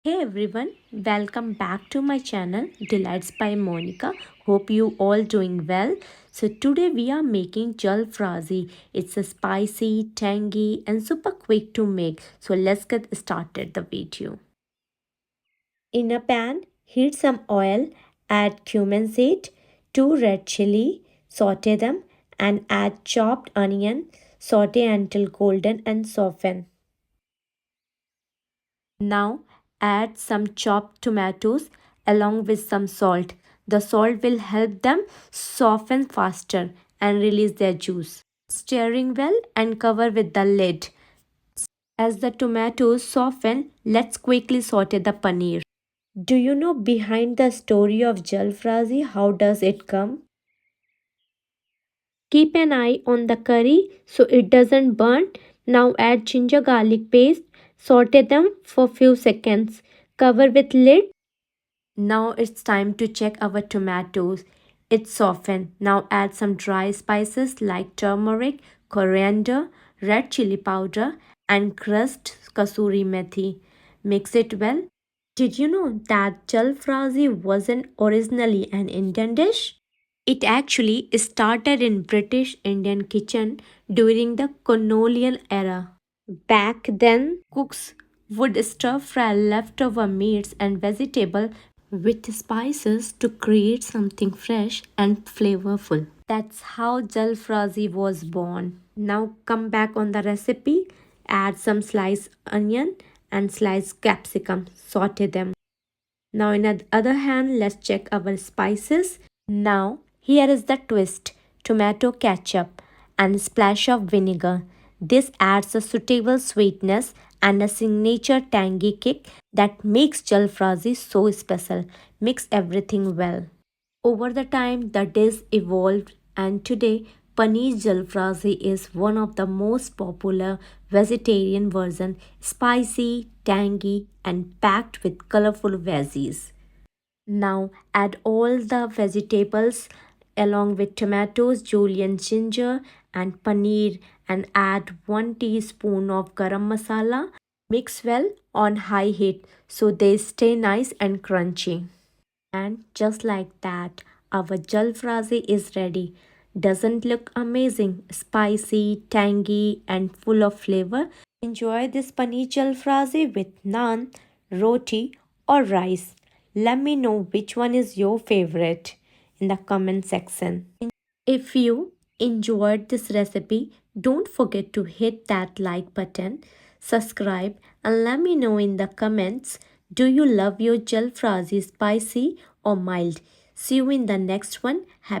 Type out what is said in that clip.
Hey everyone, welcome back to my channel Delights by Monica. Hope you all doing well. So today we are making jalfrezi. It's a spicy, tangy and super quick to make. So let's get started the video. In a pan, heat some oil, add cumin seed, 2 red chili, saute them and add chopped onion, saute until golden and soften. Now add some chopped tomatoes along with some salt. The salt will help them soften faster and release their juice. Stirring well and cover with the lid. As the tomatoes soften, let's quickly saute the paneer. Do you know behind the story of jalfrezi? How does it come? Keep an eye on the curry so it doesn't burn. Now add ginger garlic paste. Saute them for few seconds. Cover with lid. Now it's time to check our tomatoes. It's softened. Now add some dry spices like turmeric, coriander, red chili powder, and crushed kasuri methi. Mix it well. Did you know that jalfrezi wasn't originally an Indian dish? It actually started in British Indian kitchen during the colonial era. Back then, cooks would stir fry leftover meats and vegetables with spices to create something fresh and flavorful. That's how jalfrezi was born. Now come back on the recipe. Add some sliced onion and sliced capsicum. Saute them. Now in the other hand, let's check our spices. Now here is the twist. Tomato ketchup and a splash of vinegar. This adds a suitable sweetness and a signature tangy kick that makes jalfrezi so special. Mix everything well. Over the time, the dish evolved, and today, Paneer Jalfrezi is one of the most popular vegetarian versions, spicy, tangy, and packed with colorful veggies. Now, add all the vegetables along with tomatoes, julienne ginger, and paneer, and add 1 teaspoon of garam masala. Mix well on high heat so they stay nice and crunchy. And just like that, our jalfrezi is ready. Doesn't look amazing, spicy, tangy, and full of flavor? Enjoy this paneer jalfrezi with naan, roti, or rice. Let me know which one is your favorite in the comment section. If you enjoyed this recipe, don't forget to hit that like button, subscribe, and let me know in the comments, do you love your jalfrezi spicy or mild? See you in the next one. Happy